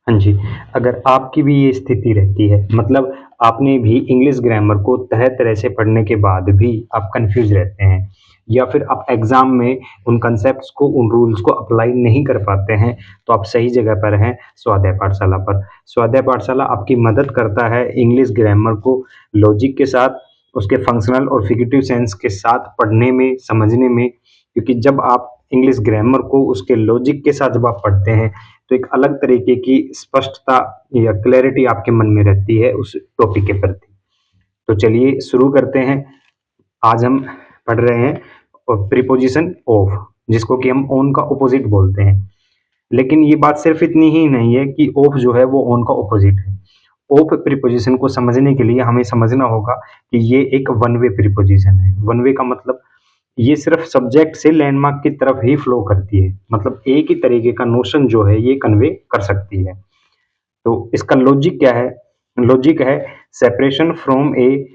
हाँ जी, अगर आपकी भी ये स्थिति रहती है, मतलब आपने भी इंग्लिश ग्रामर को तरह-तरह से पढ़ने के बाद भी आप कन्फ्यूज़ रहते हैं या फिर आप एग्ज़ाम में उन कॉन्सेप्ट्स को, उन रूल्स को अप्लाई नहीं कर पाते हैं, तो आप सही जगह पर हैं, स्वाध्याय पाठशाला पर। स्वाध्याय पाठशाला आपकी मदद करता है इंग्लिश ग्रामर को लॉजिक के साथ, उसके फंक्शनल और फिगरेटिव सेंस के साथ पढ़ने में, समझने में, क्योंकि जब आप इंग्लिश ग्रामर को उसके लॉजिक के साथ जब आप पढ़ते हैं, तो एक अलग तरीके की स्पष्टता या क्लैरिटी आपके मन में रहती है उस टॉपिक के प्रति। तो चलिए शुरू करते हैं। आज हम पढ़ रहे हैं प्रीपोजिशन ऑफ, जिसको कि हम ऑन का ऑपोजिट बोलते हैं। लेकिन ये बात सिर्फ इतनी ही नहीं है कि ऑफ जो है वो ऑन का ऑपोजिट है। ऑफ प्रीपोजिशन को समझने के लिए हमें समझना होगा कि ये एक वन वे प्रीपोजिशन है। वन वे का मतलब ये सिर्फ सब्जेक्ट से लैंडमार्क की तरफ ही फ्लो करती है, मतलब एक ही तरीके का नोशन जो है ये कन्वे कर सकती है। तो इसका लॉजिक क्या है? लॉजिक है separation from A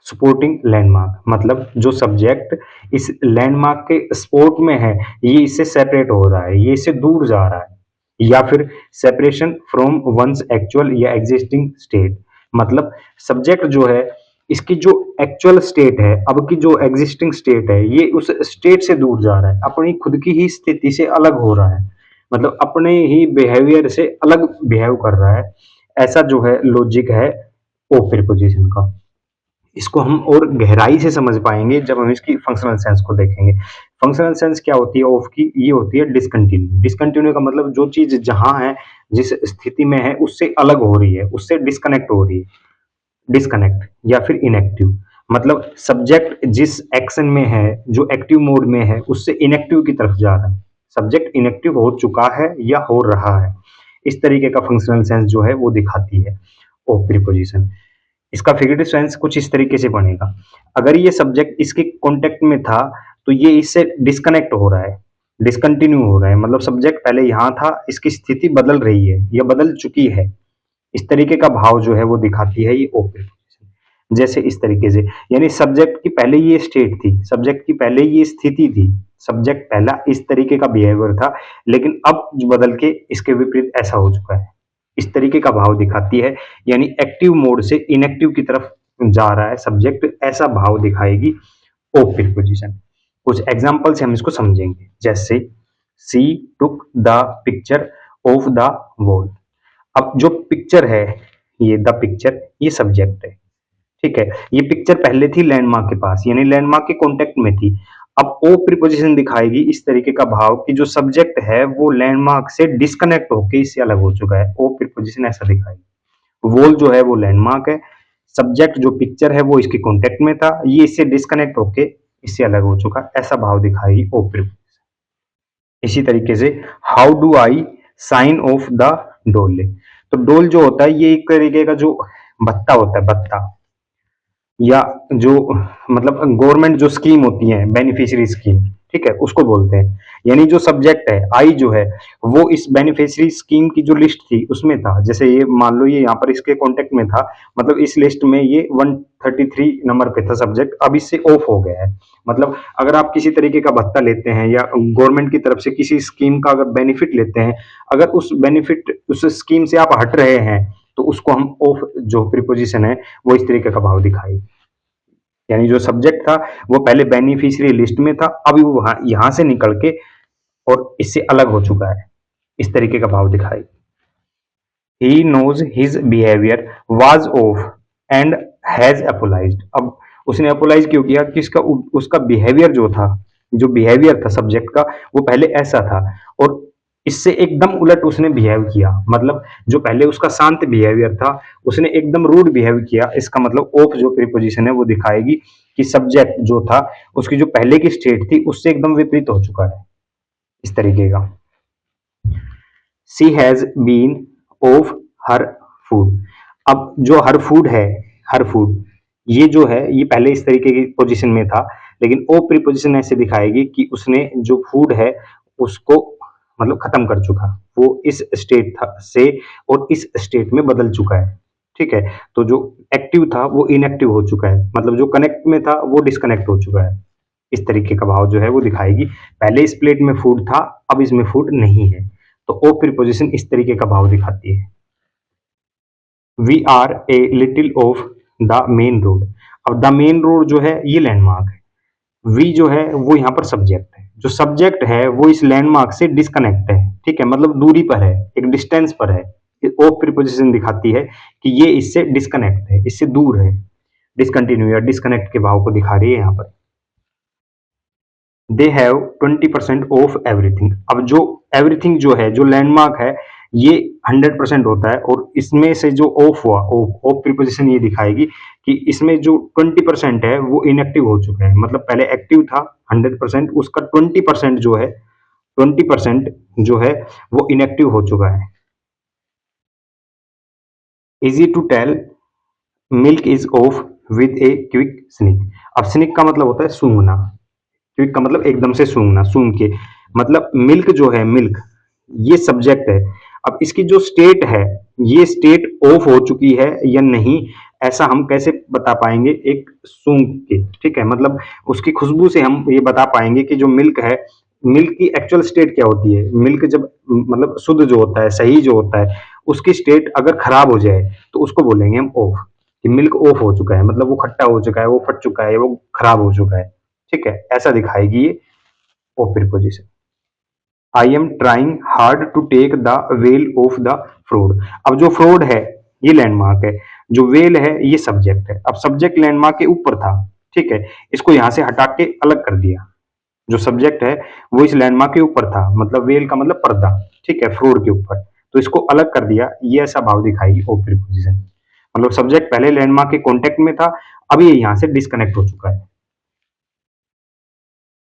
supporting landmark, मतलब जो सब्जेक्ट इस लैंडमार्क के सपोर्ट में है, ये इससे सेपरेट हो रहा है, ये इससे दूर जा रहा है। या फिर सेपरेशन फ्रॉम वंस एक्चुअल या एग्जिस्टिंग स्टेट, मतलब सब्जेक्ट जो है इसकी जो एक्चुअल स्टेट है, अब की जो एग्जिस्टिंग स्टेट है, ये उस स्टेट से दूर जा रहा है, अपनी खुद की ही स्थिति से अलग हो रहा है, मतलब अपने ही बिहेवियर से अलग बिहेव कर रहा है। ऐसा जो है लॉजिक है ओ प्रीपोजिशन का। इसको हम और गहराई से समझ पाएंगे जब हम इसकी फंक्शनल सेंस को देखेंगे। फंक्शनल सेंस क्या होती है ऑफ की? ये होती है डिसकंटिन्यू। डिसकंटिन्यू का मतलब जो चीज जहां है, जिस स्थिति में है, उससे अलग हो रही है, उससे डिस्कनेक्ट हो रही है। डिस्कनेक्ट या फिर इनएक्टिव, मतलब सब्जेक्ट जिस एक्शन में है, जो एक्टिव मोड में है, उससे इनएक्टिव की तरफ जा रहा है। सब्जेक्ट इनएक्टिव हो चुका है या हो रहा है, इस तरीके का फंक्शनल सेंस जो है वो दिखाती है ऑफ प्रीपोजिशन। इसका फिगरेटिव सेंस कुछ इस तरीके से बनेगा। अगर ये सब्जेक्ट इसके कॉन्टेक्ट में था, तो ये इससे डिस्कनेक्ट हो रहा है, डिसकंटिन्यू हो रहा है, मतलब सब्जेक्ट पहले यहाँ था, इसकी स्थिति बदल रही है या बदल चुकी है। इस तरीके का भाव जो है वो दिखाती है ये ओ प्रीपोजिशन। जैसे इस तरीके से, यानी सब्जेक्ट की पहले ये स्टेट थी, सब्जेक्ट की पहले ये स्थिति थी, सब्जेक्ट पहला इस तरीके का बिहेवियर था, लेकिन अब जो बदल के इसके विपरीत ऐसा हो चुका है। इस तरीके का भाव दिखाती है, यानी एक्टिव मोड से इनएक्टिव की तरफ जा रहा है सब्जेक्ट, ऐसा भाव दिखाएगी ओ प्रीपोजिशन। कुछ एग्जांपल से हम इसको समझेंगे, जैसे she took the picture off the wall. अब जो पिक्चर है, ये द पिक्चर, ये सब्जेक्ट है, ठीक है। ये पिक्चर पहले थी लैंडमार्क के पास, यानी लैंडमार्क के कांटेक्ट में थी। अब ओ प्रीपोजिशन दिखाएगी इस तरीके का भाव कि जो सब्जेक्ट है वो लैंडमार्क से डिस्कनेक्ट होकर इससे अलग हो चुका है। ओ प्रीपोजिशन ऐसा दिखाएगी। वॉल जो है वो लैंडमार्क है, सब्जेक्ट जो पिक्चर है वो इसके कांटेक्ट में था, ये इससे डिस्कनेक्ट होके इससे अलग हो चुका, ऐसा भाव दिखाएगी ओ प्रीपोजिशन। इसी तरीके से how do I sign off the dole. तो डोल जो होता है ये एक तरीके का जो भत्ता होता है, भत्ता, या जो मतलब गवर्नमेंट जो स्कीम होती है, बेनिफिशियरी स्कीम, ठीक है, उसको बोलते हैं। यानी जो सब्जेक्ट है आई जो है वो इस बेनिफिशियरी स्कीम की जो लिस्ट थी उसमें था। जैसे ये मान लो ये यहाँ पर इसके कांटेक्ट में था, मतलब इस लिस्ट में ये 133 नंबर पे था सब्जेक्ट, अब इससे ऑफ हो गया है। मतलब अगर आप किसी तरीके का भत्ता लेते हैं या गवर्नमेंट की तरफ से किसी स्कीम का अगर बेनिफिट लेते हैं, अगर उस बेनिफिट उस स्कीम से आप हट रहे हैं, तो उसको हम ऑफ जो प्रीपोजिशन है वो इस तरीके का भाव दिखाई। यानी जो सब्जेक्ट था वो पहले बेनिफिशियरी लिस्ट में था, अभी वो यहां से निकल के और इससे अलग हो चुका है, इस तरीके का भाव दिखाई। He knows his behaviour was off and has apologised. अब उसने अपोलाइज क्यों किया? कि उसका बिहेवियर जो था, जो बिहेवियर था सब्जेक्ट का, वो पहले ऐसा था और इससे एकदम उलट उसने बिहेव किया। मतलब जो पहले उसका शांत बिहेवियर था, उसने एकदम रूड बिहेव किया। इसका मतलब ऑफ जो प्रीपोजिशन है वो दिखाएगी कि सब्जेक्ट जो था उसकी जो पहले की स्टेट थी उससे एकदम विपरीत हो चुका है, इस तरीके का। She has been off her food. अब जो हर फूड है, हर फूड, ये जो है ये पहले इस तरीके की पोजीशन में था, लेकिन ओ प्रीपोजिशन ऐसे दिखाएगी कि उसने जो फूड है उसको मतलब खत्म कर चुका, वो इस स्टेट था से और इस स्टेट में बदल चुका है, ठीक है। तो जो एक्टिव था वो इनएक्टिव हो चुका है, मतलब जो कनेक्ट में था वो डिस्कनेक्ट हो चुका है। इस तरीके का भाव जो है वो दिखाएगी। पहले इस प्लेट में फूड था, अब इसमें फूड नहीं है। तो ओ प्रीपोजिशन इस तरीके का भाव दिखाती है। We are a little off the main road. अब द मेन रोड जो है ये लैंडमार्क है। वी जो है वो यहाँ पर सब्जेक्ट है। जो सब्जेक्ट है वो इस लैंडमार्क से डिस्कनेक्ट है, ठीक है, मतलब दूरी पर है, एक डिस्टेंस पर है। ओ प्रीपोजिशन दिखाती है कि ये इससे डिस्कनेक्ट है, इससे दूर है, डिसकंटिन्यू या डिस्कनेक्ट के भाव को दिखा रही है यहाँ पर। They have 20% of everything. अब जो एवरीथिंग जो है, जो लैंडमार्क है, ये 100% होता है, और इसमें से जो ऑफ हुआ, ऑफ प्रीपोजिशन ये दिखाएगी कि इसमें जो 20% है वो इनएक्टिव हो चुका है। मतलब पहले एक्टिव था 100%, उसका 20% जो है, 20% जो है वो इनएक्टिव हो चुका है। Easy to tell milk is off with a quick snick. अब स्निक का मतलब होता है सूंघना, क्विक का मतलब एकदम से सूंघना, सूंघ के। मतलब मिल्क जो है, मिल्क ये सब्जेक्ट है। अब इसकी जो स्टेट है, ये स्टेट ऑफ हो चुकी है या नहीं, ऐसा हम कैसे बता पाएंगे? एक सूंघ के, ठीक है, मतलब उसकी खुशबू से हम ये बता पाएंगे कि जो मिल्क है, मिल्क की एक्चुअल स्टेट क्या होती है। मिल्क जब मतलब शुद्ध जो होता है, सही जो होता है, उसकी स्टेट अगर खराब हो जाए तो उसको बोलेंगे हम ऑफ, कि मिल्क ऑफ हो चुका है, मतलब वो खट्टा हो चुका है, वो फट चुका है, वो खराब हो चुका है, ठीक है, ऐसा दिखाएगी ये off preposition. I am trying hard to take the veil off the fraud. अब जो फ्रॉड है ये लैंडमार्क है, जो वेल है ये सब्जेक्ट है। अब सब्जेक्ट लैंडमार्क के ऊपर था, ठीक है, इसको यहां से हटा के अलग कर दिया। जो सब्जेक्ट है वो इस लैंडमार्क के ऊपर था, मतलब वेल का मतलब पर्दा, ठीक है, फ्रॉड के ऊपर, तो इसको अलग कर दिया, ये ऐसा भाव दिखाएगी ऑफ प्रीपोजिशन। मतलब सब्जेक्ट पहले लैंडमार्क के कांटेक्ट में था, अब ये यहां से डिस्कनेक्ट हो चुका है।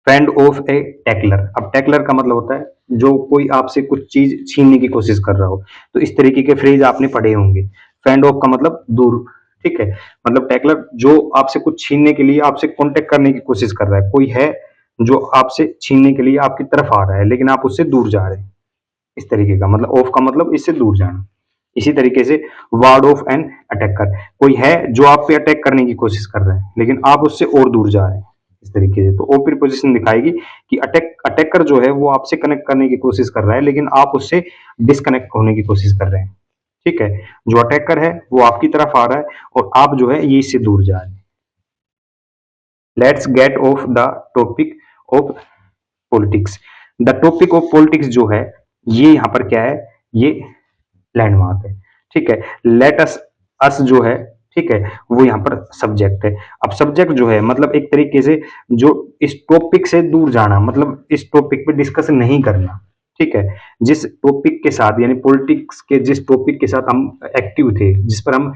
फ्रेंड ऑफ ए टैकलर। अब टैकलर का मतलब होता है जो कोई आपसे कुछ चीज छीनने की कोशिश कर रहा हो, तो इस तरीके के फ्रेज आपने पढ़े होंगे। फ्रेंड ऑफ का मतलब दूर, ठीक है, मतलब टैकलर जो आपसे कुछ छीनने के लिए आपसे कांटेक्ट करने की कोशिश कर रहा है, कोई है जो आपसे छीनने के लिए आपकी तरफ आ रहा है लेकिन आप उससे दूर जा रहे हैं, इस तरीके का। मतलब ऑफ का मतलब इससे दूर जाना। इसी तरीके से वार्ड ऑफ एन अटैकर, कोई है जो आप पे अटैक करने की कोशिश कर रहा है लेकिन आप उससे और दूर जा रहे हैं, इस तरीके से। तो ओ प्रीपोजिशन दिखाएगी कि अटैकर जो है वो आपसे कनेक्ट करने की कोशिश कर रहा है लेकिन आप उससे डिस्कनेक्ट होने की कोशिश कर रहे हैं, ठीक है। जो अटैकर है वो आपकी तरफ आ रहा है और आप जो है ये इससे दूर जा रहे हैं। Let's get of the topic of politics. The topic of politics जो है ये यहाँ पर क्या है, ये लैंडमार्क है, ठीक है। लेट अस, अस जो है, ठीक है, वो यहाँ पर सब्जेक्ट है। अब सब्जेक्ट जो है मतलब एक तरीके से जो इस टॉपिक से दूर जाना, मतलब इस टॉपिक पे डिस्कस नहीं करना, ठीक है। जिस टॉपिक के साथ यानी पॉलिटिक्स के जिस टॉपिक के साथ हम एक्टिव थे, जिस पर हम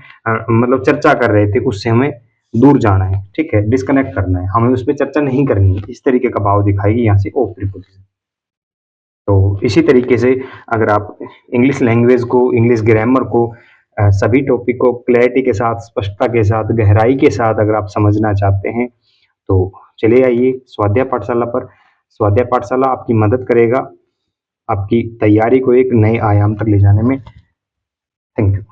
मतलब चर्चा कर रहे थे, उससे हमें दूर जाना है, ठीक है, डिस्कनेक्ट करना है, हमें उस पर चर्चा नहीं करनी है, इस तरीके का भाव दिखाएगी यहाँ से ऑफ प्रीपोजिशन। तो इसी तरीके से अगर आप इंग्लिश लैंग्वेज को, इंग्लिश ग्रामर को, सभी टॉपिक को क्लैरिटी के साथ, स्पष्टता के साथ, गहराई के साथ अगर आप समझना चाहते हैं तो चले आइए स्वाध्याय पाठशाला पर। स्वाध्याय पाठशाला आपकी मदद करेगा आपकी तैयारी को एक नए आयाम तक ले जाने में। Thank you.